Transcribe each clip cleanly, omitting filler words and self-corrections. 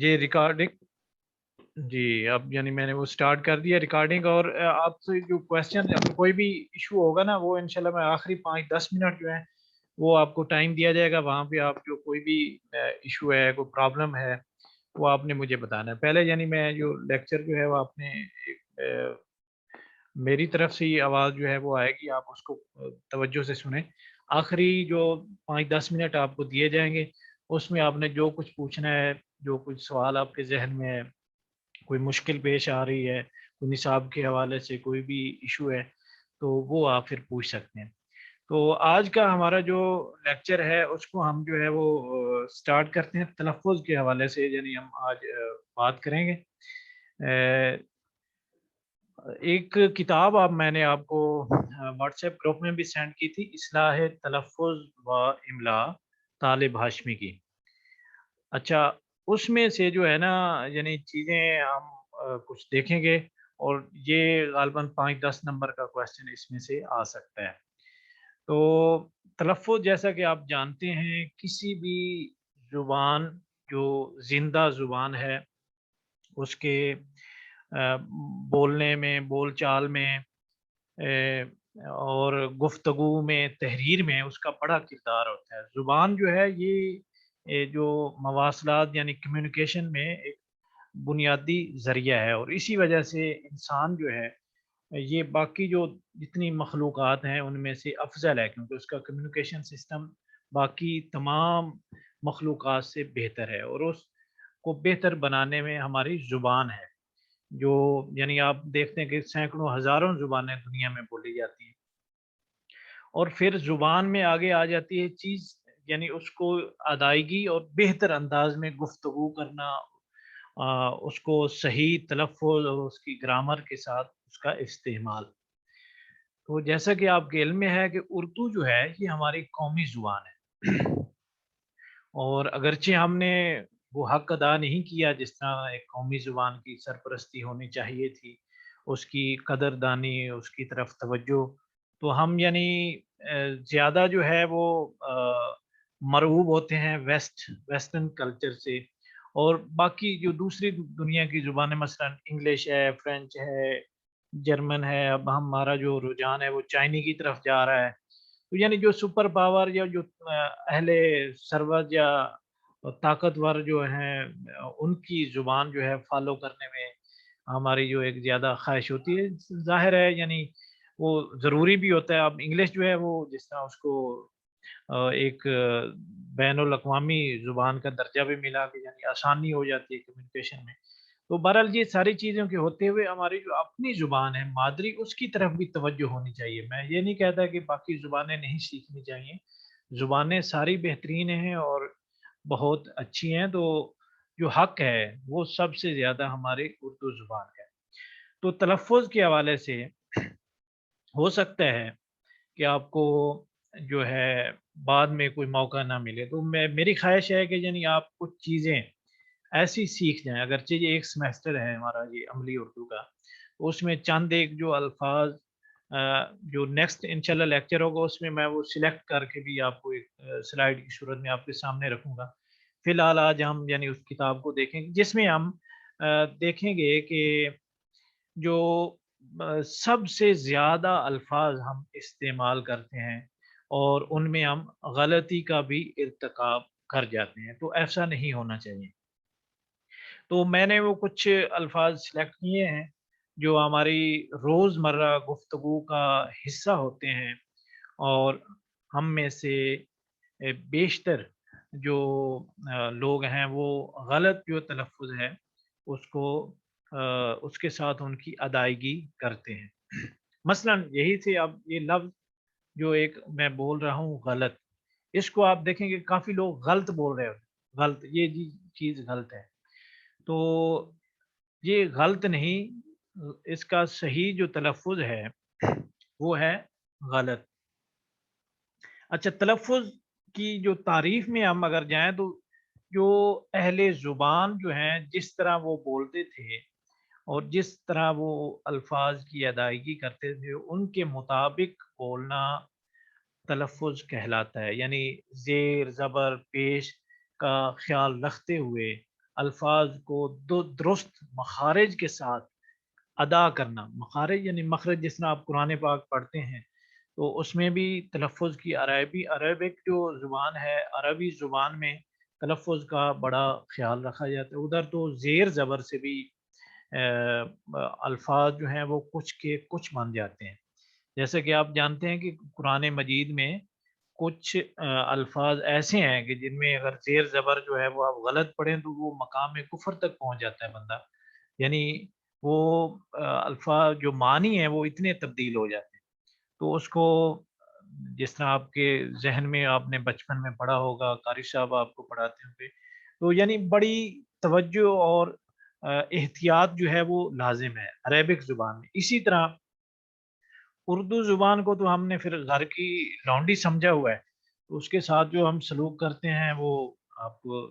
یہ ریکارڈنگ جی، اب یعنی میں نے وہ سٹارٹ کر دیا ریکارڈنگ، اور آپ سے جو کویسچن یا کوئی بھی ایشو ہوگا نا، وہ انشاءاللہ میں آخری 5-10 منٹ جو ہیں وہ آپ کو ٹائم دیا جائے گا، وہاں پہ آپ جو کوئی بھی ایشو ہے، کوئی پرابلم ہے، وہ آپ نے مجھے بتانا ہے پہلے. یعنی میں جو لیکچر جو ہے وہ آپ نے میری طرف سے یہ آواز جو ہے وہ آئے گی، آپ اس کو توجہ سے سنیں. آخری جو 5-10 منٹ آپ کو دیے جائیں گے، اس میں آپ نے جو کچھ پوچھنا ہے، جو کچھ سوال آپ کے ذہن میں ہے، کوئی مشکل پیش آ رہی ہے، کوئی نصاب کے حوالے سے کوئی بھی ایشو ہے، تو وہ آپ پھر پوچھ سکتے ہیں. تو آج کا ہمارا جو لیکچر ہے اس کو ہم جو ہے وہ سٹارٹ کرتے ہیں تلفظ کے حوالے سے. یعنی ہم آج بات کریں گے. ایک کتاب میں نے آپ کو واٹس ایپ گروپ میں بھی سینڈ کی تھی، اصلاح تلفظ و املا طالب ہاشمی کی. اچھا، اس میں سے جو ہے نا، یعنی چیزیں ہم کچھ دیکھیں گے، اور یہ غالباً 5-10 نمبر کا کویسچن اس میں سے آ سکتا ہے. تو تلفظ جیسا کہ آپ جانتے ہیں، کسی بھی زبان جو زندہ زبان ہے، اس کے بولنے میں، بول چال میں، اور گفتگو میں، تحریر میں اس کا بڑا کردار ہوتا ہے. زبان جو ہے یہ جو مواصلات یعنی کمیونیکیشن میں ایک بنیادی ذریعہ ہے، اور اسی وجہ سے انسان جو ہے یہ باقی جو جتنی مخلوقات ہیں ان میں سے افضل ہے، کیونکہ اس کا کمیونیکیشن سسٹم باقی تمام مخلوقات سے بہتر ہے، اور اس کو بہتر بنانے میں ہماری زبان ہے. جو یعنی آپ دیکھتے ہیں کہ سینکڑوں ہزاروں زبانیں دنیا میں بولی جاتی ہیں، اور پھر زبان میں آگے آ جاتی ہے چیز، یعنی اس کو ادائیگی اور بہتر انداز میں گفتگو کرنا، اس کو صحیح تلفظ اور اس کی گرامر کے ساتھ اس کا استعمال. تو جیسا کہ آپ کے علم میں ہے کہ اردو جو ہے یہ ہماری قومی زبان ہے، اور اگرچہ ہم نے وہ حق ادا نہیں کیا جس طرح ایک قومی زبان کی سرپرستی ہونی چاہیے تھی، اس کی قدردانی، اس کی طرف توجہ. تو ہم یعنی زیادہ جو ہے وہ مرغوب ہوتے ہیں ویسٹرن کلچر سے، اور باقی جو دوسری دنیا کی زبانیں مثلا انگلش ہے، فرینچ ہے، جرمن ہے. اب ہمارا جو رجحان ہے وہ چائنی کی طرف جا رہا ہے. تو یعنی جو سپر پاور یا جو اہل ثروت یا طاقتور جو ہیں، ان کی زبان جو ہے فالو کرنے میں ہماری جو ایک زیادہ خواہش ہوتی ہے. ظاہر ہے یعنی وہ ضروری بھی ہوتا ہے. اب انگلش جو ہے وہ جس طرح اس کو ایک بین الاقوامی زبان کا درجہ بھی ملا، کہ یعنی آسانی ہو جاتی ہے کمیونیکیشن میں. تو بہرحال یہ ساری چیزوں کے ہوتے ہوئے ہماری جو اپنی زبان ہے مادری، اس کی طرف بھی توجہ ہونی چاہیے. میں یہ نہیں کہتا کہ باقی زبانیں نہیں سیکھنی چاہیے، زبانیں ساری بہترین ہیں اور بہت اچھی ہیں. تو جو حق ہے وہ سب سے زیادہ ہماری اردو زبان کا ہے. تو تلفظ کے حوالے سے ہو سکتا ہے کہ آپ کو جو ہے بعد میں کوئی موقع نہ ملے، تو میری خواہش ہے کہ یعنی آپ کچھ چیزیں ایسی سیکھ جائیں. اگرچہ یہ ایک سمیسٹر ہے ہمارا یہ عملی اردو کا، اس میں چند ایک جو الفاظ جو نیکسٹ انشاءاللہ لیکچر ہوگا اس میں میں وہ سلیکٹ کر کے بھی آپ کو ایک سلائیڈ کی صورت میں آپ کے سامنے رکھوں گا. فی الحال آج ہم یعنی اس کتاب کو دیکھیں گے، جس میں ہم دیکھیں گے کہ جو سب سے زیادہ الفاظ ہم استعمال کرتے ہیں اور ان میں ہم غلطی کا بھی ارتکاب کر جاتے ہیں. تو ایسا نہیں ہونا چاہیے. تو میں نے وہ کچھ الفاظ سلیکٹ کیے ہیں جو ہماری روزمرہ گفتگو کا حصہ ہوتے ہیں، اور ہم میں سے بیشتر جو لوگ ہیں وہ غلط جو تلفظ ہے اس کو اس کے ساتھ ان کی ادائیگی کرتے ہیں. مثلا یہی سے اب یہ لفظ جو ایک میں بول رہا ہوں غلط، اس کو آپ دیکھیں گے کافی لوگ غلط بول رہے ہوتے، غلط یہ جی چیز غلط ہے. تو یہ غلط نہیں، اس کا صحیح جو تلفظ ہے وہ ہے غلط. اچھا، تلفظ کی جو تعریف میں ہم اگر جائیں تو جو اہل زبان جو ہیں جس طرح وہ بولتے تھے اور جس طرح وہ الفاظ کی ادائیگی کرتے تھے ان کے مطابق بولنا تلفظ کہلاتا ہے. یعنی زیر زبر پیش کا خیال رکھتے ہوئے الفاظ کو درست مخارج کے ساتھ ادا کرنا. مخارج یعنی مخرج، جس طرح آپ قرآن پاک پڑھتے ہیں تو اس میں بھی تلفظ کی عربک جو زبان ہے، عربی زبان میں تلفظ کا بڑا خیال رکھا جاتا ہے. ادھر تو زیر زبر سے بھی الفاظ جو ہیں وہ کچھ کے کچھ بن جاتے ہیں. جیسے کہ آپ جانتے ہیں کہ قرآن مجید میں کچھ الفاظ ایسے ہیں کہ جن میں اگر زیر زبر جو ہے وہ آپ غلط پڑھیں تو وہ مقام کفر تک پہنچ جاتا ہے بندہ. یعنی وہ الفاظ جو معنی ہیں وہ اتنے تبدیل ہو جاتے ہیں. تو اس کو جس طرح آپ کے ذہن میں آپ نے بچپن میں پڑھا ہوگا، قاری صاحب آپ کو پڑھاتے ہوں گے، تو یعنی بڑی توجہ اور احتیاط جو ہے وہ لازم ہے عربک زبان میں. اسی طرح اردو زبان کو تو ہم نے پھر گھر کی لونڈی سمجھا ہوا ہے، تو اس کے ساتھ جو ہم سلوک کرتے ہیں وہ آپ کو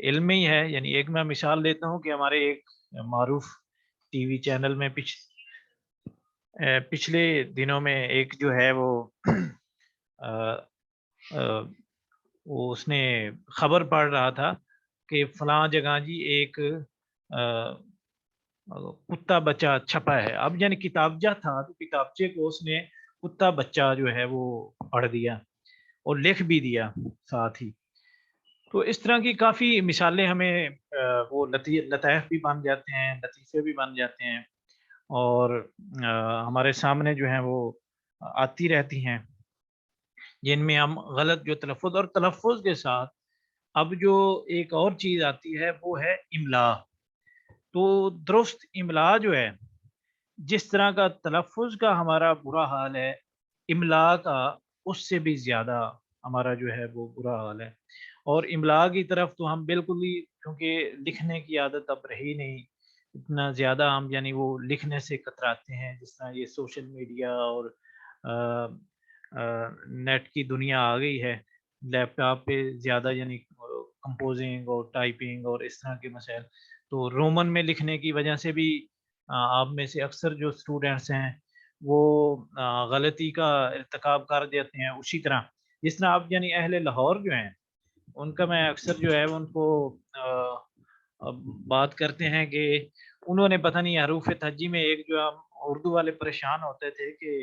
علم میں ہی ہے. یعنی ایک میں مثال دیتا ہوں کہ ہمارے ایک معروف ٹی وی چینل میں پچھلے دنوں میں ایک جو ہے وہ آ، آ، وہ اس نے خبر پڑھ رہا تھا کہ فلاں جگہ جی ایک کتا بچہ چھپا ہے. اب یعنی کتابچہ تھا تو کتابچے کو اس نے کتا بچہ جو ہے وہ پڑھ دیا اور لکھ بھی دیا ساتھ ہی. تو اس طرح کی کافی مثالیں ہمیں وہ لطائف بھی بن جاتے ہیں، لطیفے بھی بن جاتے ہیں اور ہمارے سامنے جو ہیں وہ آتی رہتی ہیں، جن میں ہم غلط جو تلفظ اور تلفظ کے ساتھ اب جو ایک اور چیز آتی ہے وہ ہے املا. تو درست املا جو ہے، جس طرح کا تلفظ کا ہمارا برا حال ہے، املا کا اس سے بھی زیادہ ہمارا جو ہے وہ برا حال ہے. اور املا کی طرف تو ہم بالکل ہی، کیونکہ لکھنے کی عادت اب رہی نہیں اتنا زیادہ، ہم یعنی وہ لکھنے سے کتراتے ہیں. جس طرح یہ سوشل میڈیا اور نیٹ کی دنیا آ گئی ہے، لیپ ٹاپ پہ زیادہ یعنی کمپوزنگ اور ٹائپنگ اور اس طرح کے مسائل، تو رومن میں لکھنے کی وجہ سے بھی آپ میں سے اکثر جو اسٹوڈنٹس ہیں وہ غلطی کا ارتکاب کر دیتے ہیں. اسی طرح جس طرح آپ یعنی اہل لاہور جو ہیں ان کا میں اکثر جو ہے ان کو بات کرتے ہیں کہ انہوں نے پتہ نہیں حروف تہجی میں ایک جو ہم اردو والے پریشان ہوتے تھے کہ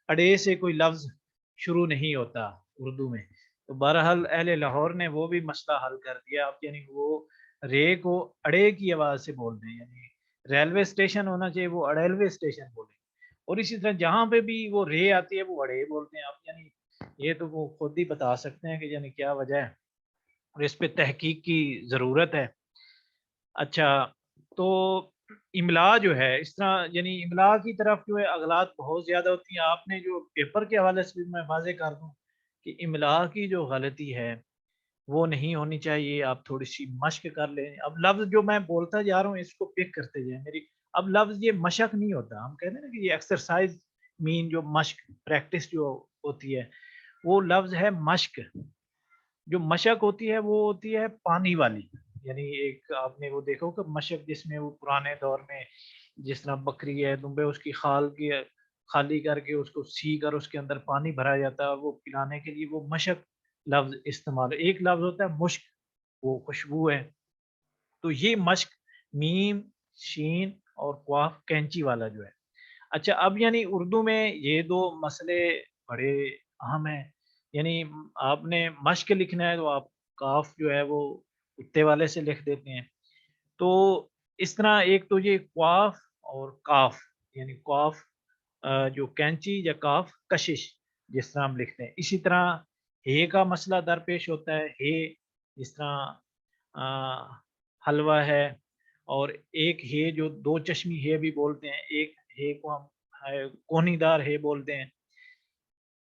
اڑے سے کوئی لفظ شروع نہیں ہوتا اردو میں. تو بہرحال اہل لاہور نے وہ بھی مسئلہ حل کر دیا. اب یعنی وہ رے کو اڑے کی آواز سے بول دیں، یعنی ریلوے اسٹیشن ہونا چاہیے وہ اڑیلوے اسٹیشن بولیں. اور اسی طرح جہاں پہ بھی وہ رے آتی ہے وہ اڑے بولتے ہیں. اب یعنی یہ تو وہ خود ہی بتا سکتے ہیں کہ یعنی کیا وجہ ہے اور اس پہ تحقیق کی ضرورت ہے. اچھا، تو املا جو ہے اس طرح یعنی املا کی طرف جو ہے اغلاط بہت زیادہ ہوتی ہیں. آپ نے جو پیپر کے حوالے سے بھی میں واضح کر دوں کہ املا کی جو غلطی ہے وہ نہیں ہونی چاہیے. آپ تھوڑی سی مشق کر لیں. اب لفظ جو میں بولتا جا رہا ہوں اس کو پک کرتے جائیں میری. اب لفظ یہ مشق نہیں ہوتا، ہم کہتے ہیں نا کہ یہ ایکسرسائز مین جو مشق پریکٹس جو ہوتی ہے وہ لفظ ہے مشق. جو مشق ہوتی ہے وہ ہوتی ہے پانی والی. یعنی ایک آپ نے وہ دیکھو کہ مشق جس میں وہ پرانے دور میں جس طرح بکری ہے دمبے اس کی خال کی خالی کر کے اس کو سی کر اس کے اندر پانی بھرا جاتا ہے وہ پلانے کے لیے، وہ مشق لفظ استعمال. ایک لفظ ہوتا ہے مشک، وہ خوشبو ہے. تو یہ مشق میم شین اور قاف کینچی والا جو ہے. اچھا، اب یعنی اردو میں یہ دو مسئلے بڑے اہم ہیں. یعنی آپ نے مشق لکھنا ہے تو آپ کاف جو ہے وہ کتے والے سے لکھ دیتے ہیں. تو اس طرح ایک تو یہ قاف اور کاف، یعنی قاف جو کینچی یا کاف کشش جس طرح ہم لکھتے ہیں. اسی طرح ہے کا مسئلہ درپیش ہوتا ہے. ہے جس طرح حلوہ ہے، اور ایک ہے جو دو چشمی ہے بھی بولتے ہیں، ایک ہے کو ہم کونی دار ہے بولتے ہیں.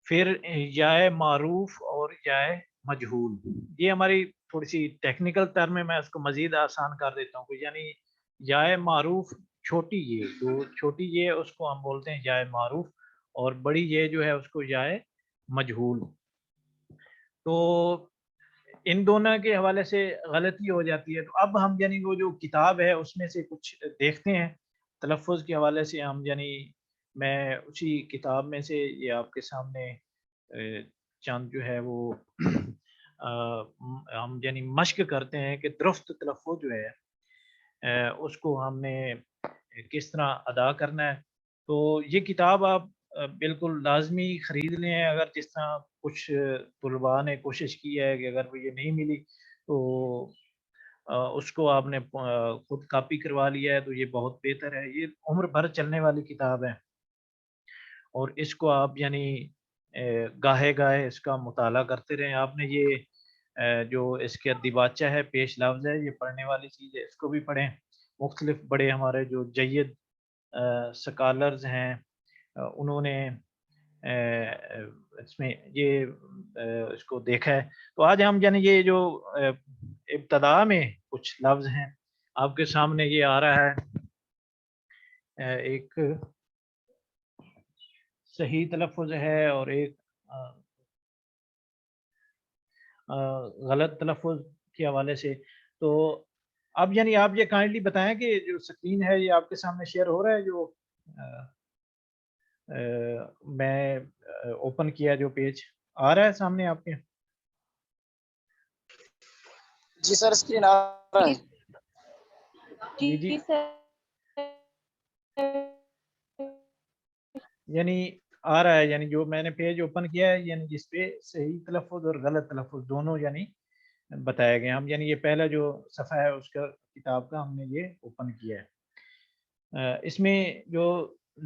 پھر یائے معروف اور یائے مجہول، یہ ہماری تھوڑی سی ٹیکنیکل ٹرم میں اس کو مزید آسان کر دیتا ہوں. یعنی یائے معروف چھوٹی یہ جو چھوٹی یہ اس کو ہم بولتے ہیں یائے معروف، اور بڑی یہ جو ہے اس کو یائے مجہول. تو ان دونوں کے حوالے سے غلطی ہو جاتی ہے. تو اب ہم یعنی وہ جو کتاب ہے اس میں سے کچھ دیکھتے ہیں تلفظ کے حوالے سے. ہم یعنی میں اسی کتاب میں سے یہ آپ کے سامنے چند جو ہے وہ ہم یعنی مشق کرتے ہیں کہ درست تلفظ جو ہے اس کو ہم نے کس طرح ادا کرنا ہے. تو یہ کتاب آپ بالکل لازمی خرید لیں. اگر جس طرح کچھ طلباء نے کوشش کی ہے کہ اگر وہ یہ نہیں ملی تو اس کو آپ نے خود کاپی کروا لیا ہے تو یہ بہت بہتر ہے. یہ عمر بھر چلنے والی کتاب ہے اور اس کو آپ یعنی گاہے گاہے اس کا مطالعہ کرتے رہیں. آپ نے یہ جو اس کے دیباچہ ہے، پیش لفظ ہے، یہ پڑھنے والی چیز ہے، اس کو بھی پڑھیں. مختلف بڑے ہمارے جو جید سکالرز ہیں انہوں نے اس میں یہ اس کو دیکھا ہے. تو آج ہم یعنی یہ جو ابتدا میں کچھ لفظ ہیں آپ کے سامنے یہ آ رہا ہے، ایک صحیح تلفظ ہے اور ایک غلط تلفظ کے حوالے سے. تو اب یعنی آپ یہ کائنڈلی بتائیں کہ جو سکرین ہے یہ آپ کے سامنے شیئر ہو رہا ہے، جو میں اوپن کیا جو پیج آ رہا ہے سامنے آپ کے؟ جی سر اسکرین آ رہا ہے. جی جی یعنی آ رہا ہے، یعنی جو میں نے پیج اوپن کیا ہے یعنی جس پہ صحیح تلفظ اور غلط تلفظ دونوں یعنی بتایا گئے. ہم یعنی یہ پہلا جو صفحہ ہے اس کا کتاب کا ہم نے یہ اوپن کیا ہے. اس میں جو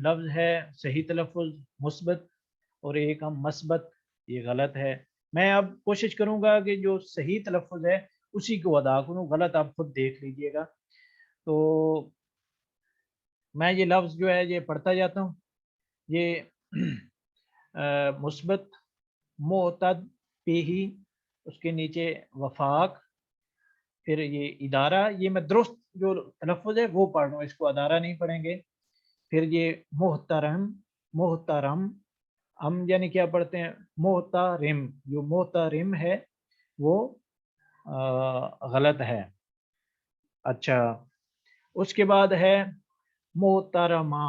لفظ ہے صحیح تلفظ مثبت اور ایک ہم مثبت، یہ غلط ہے. میں اب کوشش کروں گا کہ جو صحیح تلفظ ہے اسی کو ادا کروں، غلط آپ خود دیکھ لیجئے گا. تو میں یہ لفظ جو ہے یہ پڑھتا جاتا ہوں. یہ مثبت معتد پیہی، اس کے نیچے وفاق، پھر یہ ادارہ. یہ میں درست جو تلفظ ہے وہ پڑھ رہا ہوں، اس کو ادارہ نہیں پڑھیں گے. پھر یہ محترم، محترم ہم یعنی کیا پڑھتے ہیں محترم. جو محترم ہے وہ غلط ہے. اچھا اس کے بعد ہے محترمہ،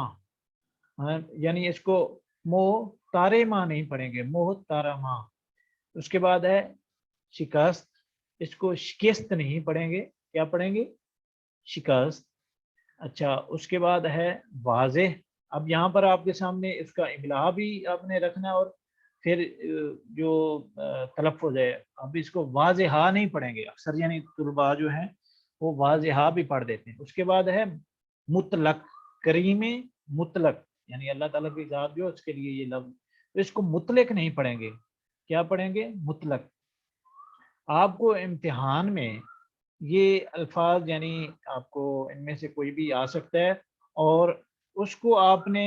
یعنی اس کو محترمہ نہیں پڑھیں گے، محترمہ. اس کے بعد ہے شکست، اس کو شکست نہیں پڑھیں گے، کیا پڑھیں گے شکست. اچھا اس کے بعد ہے واضح. اب یہاں پر آپ کے سامنے اس کا املا بھی آپ نے رکھنا ہے اور پھر جو تلفظ ہے اب اس کو واضحہ نہیں پڑھیں گے. اکثر یعنی طلباء جو ہیں وہ واضحہ بھی پڑھ دیتے ہیں. اس کے بعد ہے مطلق، کریم مطلق، یعنی اللہ تعالیٰ کی ذات جو اس کے لیے یہ لفظ، تو اس کو مطلق نہیں پڑھیں گے، کیا پڑھیں گے مطلق. آپ کو امتحان میں یہ الفاظ یعنی آپ کو ان میں سے کوئی بھی آ سکتا ہے اور اس کو آپ نے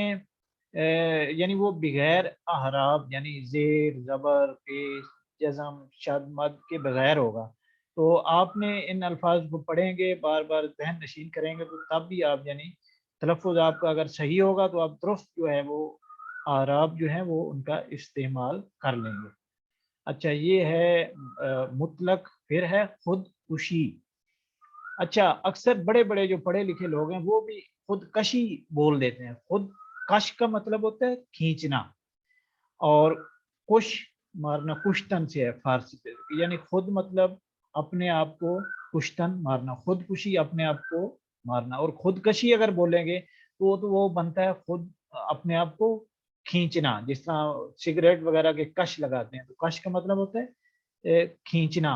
یعنی وہ بغیر احراف یعنی زیر زبر پیش جزم شد مد کے بغیر ہوگا. تو آپ نے ان الفاظ کو پڑھیں گے، بار بار ذہن نشین کریں گے، تو تب بھی آپ یعنی تلفظ آپ کا اگر صحیح ہوگا تو آپ درست جو ہے وہ اعراب جو ہیں وہ ان کا استعمال کر لیں گے. اچھا یہ ہے مطلق. پھر ہے خودکشی. اچھا اکثر بڑے بڑے جو پڑھے لکھے لوگ ہیں وہ بھی خودکشی بول دیتے ہیں. خود کش کا مطلب ہوتا ہے کھینچنا، اور کش مارنا کشتن سے ہے فارسی پہ، یعنی خود مطلب اپنے آپ کو کشتن مارنا، خودکشی اپنے آپ کو مارنا. اور خودکشی اگر بولیں گے تو وہ بنتا ہے خود اپنے آپ کو کھینچنا. جس طرح سگریٹ وغیرہ کے کش لگاتے ہیں تو کش کا مطلب ہوتا ہے کھینچنا،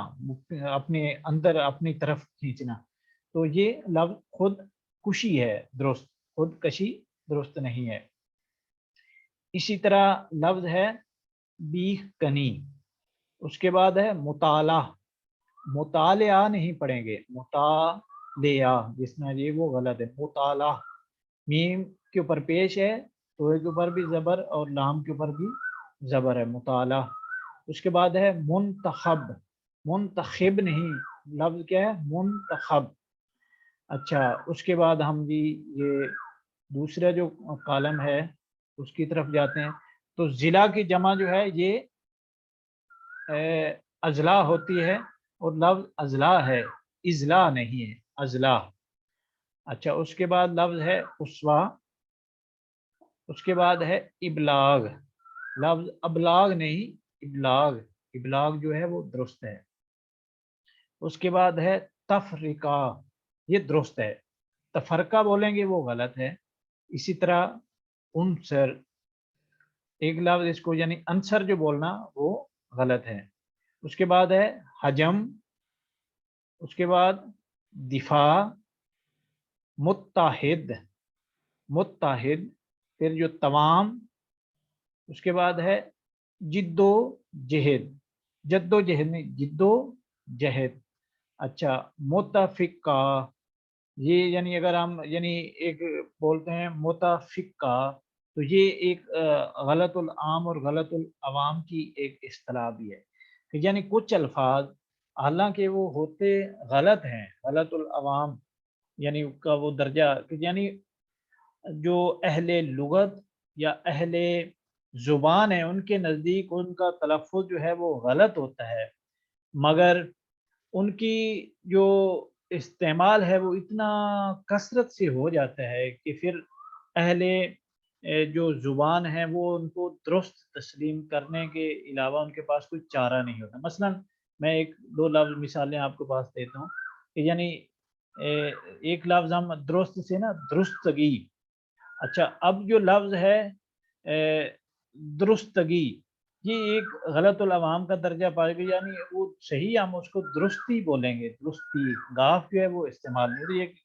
اپنے اندر اپنی طرف کھینچنا. تو یہ لفظ خود کشی ہے درست، خود کشی درست نہیں ہے. اسی طرح لفظ ہے بیخ کنی. اس کے بعد ہے مطالعہ. مطالعہ نہیں پڑھیں گے، مطالعہ جس میں یہ وہ غلط ہے. مطالعہ میم کے اوپر پیش ہے، تو کے اوپر بھی زبر اور لام کے اوپر بھی زبر ہے مطالعہ. اس کے بعد ہے منتخب. منتخب نہیں، لفظ کیا ہے منتخب. اچھا اس کے بعد ہم جی یہ دوسرا جو کالم ہے اس کی طرف جاتے ہیں. تو ضلع کی جمع جو ہے یہ اضلاع ہوتی ہے اور لفظ اضلاع ہے، اضلاع نہیں ہے، اضلاع. اچھا اس کے بعد لفظ ہے اسوا. اس کے بعد ہے ابلاغ. لفظ ابلاغ نہیں ابلاغ، ابلاغ جو ہے وہ درست ہے. اس کے بعد ہے تفریقہ، یہ درست ہے. تفرقہ بولیں گے وہ غلط ہے. اسی طرح عنصر، ایک لفظ اس کو یعنی عنصر جو بولنا وہ غلط ہے. اس کے بعد ہے حجم، اس کے بعد دفاع، متحد، متحد، پھر جو تمام، اس کے بعد ہے جد و جہد، جد و جہد نہیں، جد و جہد. اچھا، متفقہ، یہ یعنی اگر ہم یعنی ایک بولتے ہیں متفقہ، تو یہ ایک غلط العام اور غلط العوام کی ایک اصطلاح بھی ہے کہ یعنی کچھ الفاظ حالانکہ وہ ہوتے غلط ہیں، غلط العوام یعنی کا وہ درجہ کہ یعنی جو اہل لغت یا اہل زبان ہے ان کے نزدیک ان کا تلفظ جو ہے وہ غلط ہوتا ہے، مگر ان کی جو استعمال ہے وہ اتنا کثرت سے ہو جاتا ہے کہ پھر اہل جو زبان ہے وہ ان کو درست تسلیم کرنے کے علاوہ ان کے پاس کوئی چارہ نہیں ہوتا. مثلا میں ایک دو لفظ مثالیں آپ کو پاس دیتا ہوں کہ یعنی ایک لفظ ہم درست سے نا درستگی. اچھا، اب جو لفظ ہے درستگی، یہ ایک غلط العوام کا درجہ پائے گا، یعنی وہ صحیح ہم اس کو درستی بولیں گے، درستی، گاف جو ہے وہ استعمال نہیں ہوتی. ایک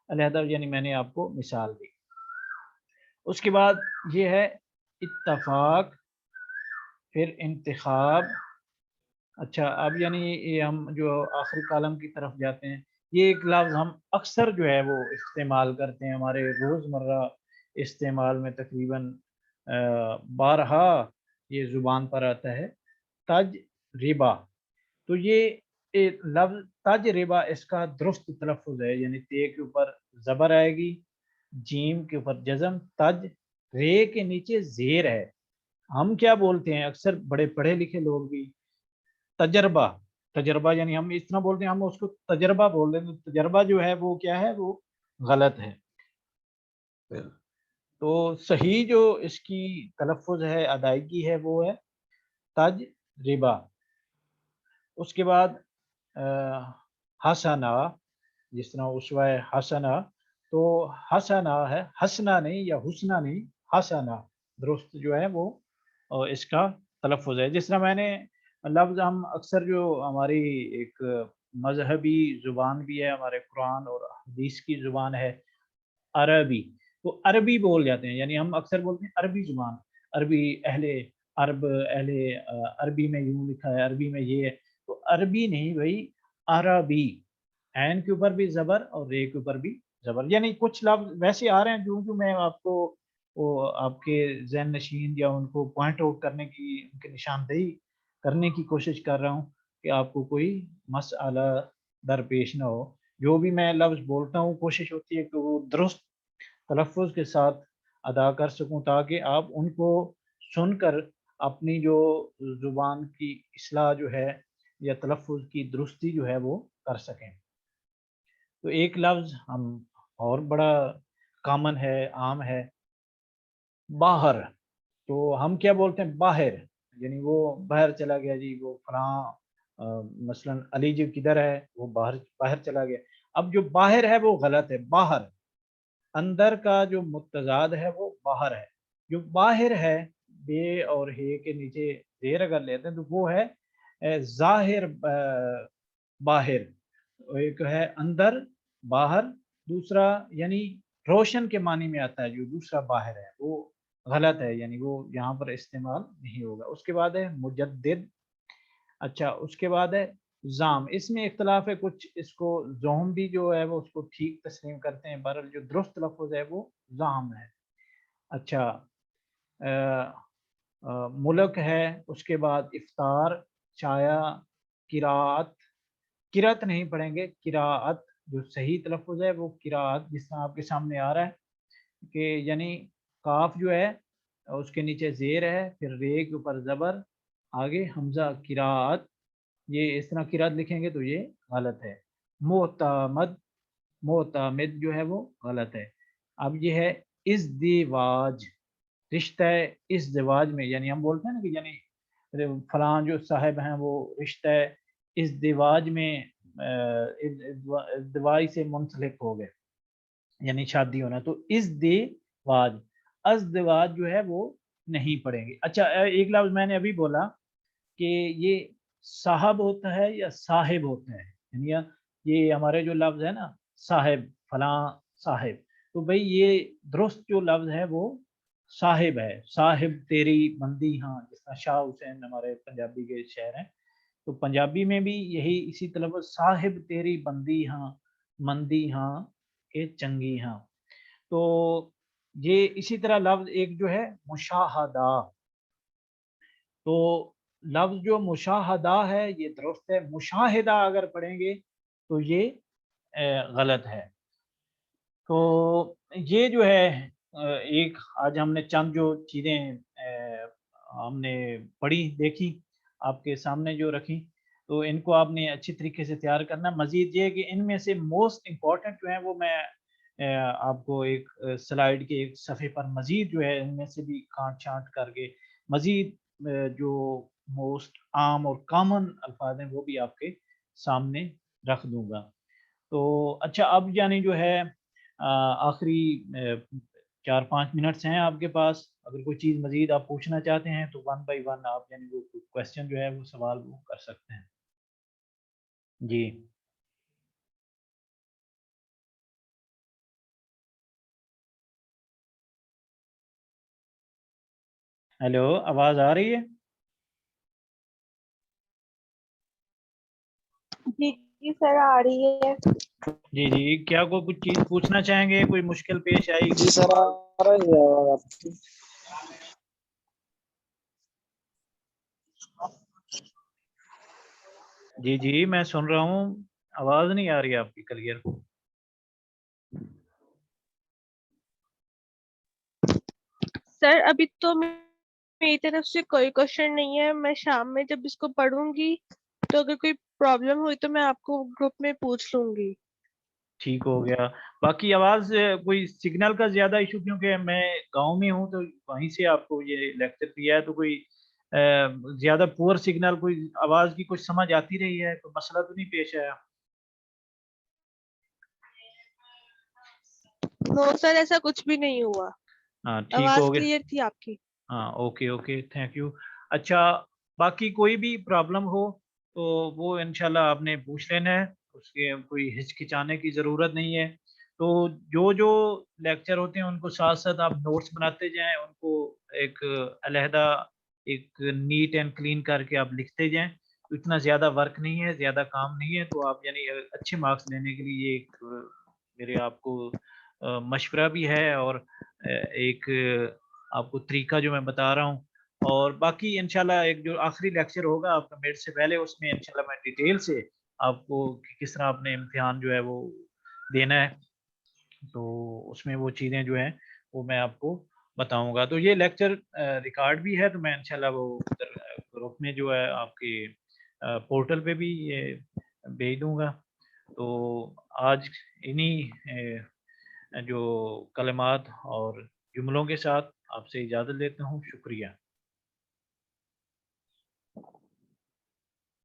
علیحدہ یعنی میں نے آپ کو مثال دی. اس کے بعد یہ ہے اتفاق، پھر انتخاب. اچھا، اب یعنی یہ ہم جو آخری کالم کی طرف جاتے ہیں، یہ ایک لفظ ہم اکثر جو ہے وہ استعمال کرتے ہیں ہمارے روزمرہ استعمال میں، تقریباً بارہا یہ زبان پر آتا ہے، تجربہ. تو یہ ایک لفظ تجربہ، اس کا درست تلفظ ہے یعنی تے کے اوپر زبر آئے گی، جیم کے اوپر جزم، تج، رے کے نیچے زیر ہے. ہم کیا بولتے ہیں اکثر بڑے پڑھے لکھے لوگ بھی تجربہ، تجربہ یعنی ہم اتنا بولتے ہیں، ہم اس کو تجربہ بول دیں تو تجربہ جو ہے وہ کیا ہے، وہ غلط ہے. تو صحیح جو اس کی تلفظ ہے، ادائیگی ہے، وہ ہے تجربہ. اس کے بعد حسنہ، جس طرح اسوہ حسنہ، تو حسنہ ہے، حسنہ نہیں یا حسنہ نہیں، حسنہ درست جو ہے وہ اس کا تلفظ ہے. جس طرح میں نے لفظ ہم اکثر جو ہماری ایک مذہبی زبان بھی ہے، ہمارے قرآن اور حدیث کی زبان ہے عربی، تو عربی بول جاتے ہیں، یعنی ہم اکثر بولتے ہیں عربی زبان، عربی، اہل عرب، اہل عربی میں یوں لکھا ہے، عربی میں یہ ہے. تو عربی نہیں بھائی، عربی، عین کے اوپر بھی زبر اور رے کے اوپر بھی زبر. یعنی کچھ لفظ ویسے آ رہے ہیں جو میں آپ کو وہ آپ کے ذہن نشین یا ان کو پوائنٹ آؤٹ کرنے کی، ان کے نشاندہی کرنے کی کوشش کر رہا ہوں کہ آپ کو کوئی مسئلہ درپیش نہ ہو. جو بھی میں لفظ بولتا ہوں کوشش ہوتی ہے کہ وہ درست تلفظ کے ساتھ ادا کر سکوں تاکہ آپ ان کو سن کر اپنی جو زبان کی اصلاح جو ہے یا تلفظ کی درستی جو ہے وہ کر سکیں. تو ایک لفظ ہم اور بڑا کامن ہے، عام ہے، باہر. تو ہم کیا بولتے ہیں، باہر، یعنی وہ باہر چلا گیا جی، وہ فلاں مثلا علی جی کدھر ہے، وہ باہر چلا گیا. اب جو باہر ہے وہ غلط ہے. باہر، اندر کا جو متضاد ہے وہ باہر ہے. جو باہر ہے، بے اور ہے کے نیچے زیر اگر لیتے ہیں تو وہ ہے ظاہر باہر. ایک ہے اندر باہر، دوسرا یعنی روشن کے معنی میں آتا ہے، جو دوسرا باہر ہے وہ غلط ہے، یعنی وہ یہاں پر استعمال نہیں ہوگا. اس کے بعد ہے مجدد. اچھا، اس کے بعد ہے زام. اس میں اختلاف ہے، کچھ اس کو زوم بھی جو ہے وہ اس کو ٹھیک تسلیم کرتے ہیں، بہرحال جو درست لفظ ہے وہ زام ہے. اچھا، ملک ہے. اس کے بعد افطار، چایا، قراءت. قرات نہیں پڑھیں گے، قراءت جو صحیح تلفظ ہے وہ قراءت، جس طرح آپ کے سامنے آ رہا ہے کہ یعنی کاف جو ہے اس کے نیچے زیر ہے، پھر رے کے اوپر زبر، آگے حمزہ، قراءت. یہ اس طرح قرات لکھیں گے تو یہ غلط ہے. معتمد، معتمد جو ہے وہ غلط ہے. اب یہ ہے ازدواج، رشتہ ازدواج میں، یعنی ہم بولتے ہیں نا کہ یعنی فلاں جو صاحب ہیں وہ رشتہ ازدواج میں ازدواج سے منسلک ہو گئے یعنی شادی ہونا، تو ازدواج، ازدواج جو ہے وہ نہیں پڑھیں گے. اچھا ایک لفظ میں نے ابھی بولا کہ یہ صاحب ہوتا ہے یا صاحب ہوتا ہے، یعنی یہ ہمارے جو لفظ ہے نا صاحب، فلاں صاحب، تو بھئی یہ درست جو لفظ ہے وہ صاحب ہے. صاحب تیری بندی ہاں، جس طرح شاہ حسین ہمارے پنجابی کے شاعر ہیں، تو پنجابی میں بھی یہی اسی تلفظ صاحب تیری بندی ہاں مندی ہاں کہ چنگی ہاں. تو یہ اسی طرح لفظ ایک جو ہے مشاہدہ، تو لفظ جو مشاہدہ ہے یہ درست ہے. مشاہدہ اگر پڑھیں گے تو یہ غلط ہے. تو یہ جو ہے ایک آج ہم نے چند جو چیزیں ہم نے پڑھی دیکھی آپ کے سامنے جو رکھی، تو ان کو آپ نے اچھی طریقے سے تیار کرنا. مزید یہ کہ ان میں سے موسٹ امپورٹنٹ جو ہیں وہ میں آپ کو ایک سلائیڈ کے ایک صفحے پر مزید جو ہے ان میں سے بھی کانٹ چھانٹ کر کے مزید جو موسٹ عام اور کامن الفاظ ہیں وہ بھی آپ کے سامنے رکھ دوں گا. تو اچھا اب یعنی جو ہے آخری 4-5 منٹس ہیں آپ کے پاس، اگر کوئی چیز مزید آپ پوچھنا چاہتے ہیں تو 1 بائی 1 آپ یعنی وہ کویسچن جو ہے وہ سوال وہ کر سکتے ہیں. جی ہیلو، آواز آ رہی ہے؟ جی جی سر آ رہی ہے. جی جی، کیا کوئی کچھ چیز پوچھنا چاہیں گے؟ کوئی مشکل پیش آئی؟ جی سر آ رہی ہے آواز آپ کی. جی جی میں سن رہا ہوں، آواز نہیں آ رہی آپ کی کلیئر. سر ابھی تو میری طرف سے کوئی کوشچن نہیں ہے. میں شام میں جب اس کو پڑھوں گی تو اگر کوئی پرابلم ہوئی تو میں آپ کو گروپ میں پوچھ لوں گی. ٹھیک ہو گیا. باقی آواز کوئی سگنل کا زیادہ ایشو، کیونکہ میں گاؤں میں ہوں تو وہیں سے آپ کو یہ لیکچر دیا ہے، تو کوئی زیادہ پور سگنل، کوئی آواز کی کچھ سمجھ آتی رہی ہے، تو مسئلہ تو نہیں پیش آیا؟ نو سر ایسا کچھ بھی نہیں ہوا. ہاں ٹھیک آواز ہو گیا. کلیئر تھی آپ کی. ہاں اوکے اوکے، تھینک یو. اچھا باقی کوئی بھی پرابلم ہو تو وہ انشاءاللہ آپ نے پوچھ لینا ہے، اس کے کوئی ہچکچانے کی ضرورت نہیں ہے. تو جو لیکچر ہوتے ہیں ان کو ساتھ ساتھ آپ نوٹس بناتے جائیں، ان کو ایک علیحدہ ایک نیٹ اینڈ کلین کر کے آپ لکھتے جائیں. تو اتنا زیادہ ورک نہیں ہے، زیادہ کام نہیں ہے. تو آپ یعنی اچھے مارکس لینے کے لیے ایک میرے آپ کو مشورہ بھی ہے، اور ایک آپ کو طریقہ جو میں بتا رہا ہوں. اور باقی انشاءاللہ ایک جو آخری لیکچر ہوگا آپ کا میڈ سے پہلے، اس میں انشاءاللہ میں ڈیٹیل سے آپ کو کس طرح اپنے امتحان جو ہے وہ دینا ہے، تو اس میں وہ چیزیں جو ہیں وہ میں آپ کو بتاؤں گا. تو یہ لیکچر ریکارڈ بھی ہے، تو میں انشاءاللہ وہ گروپ میں جو ہے آپ کے پورٹل پہ بھی یہ بھیج دوں گا. تو آج انہی جو کلمات اور جملوں کے ساتھ آپ سے اجازت لیتا ہوں. شکریہ.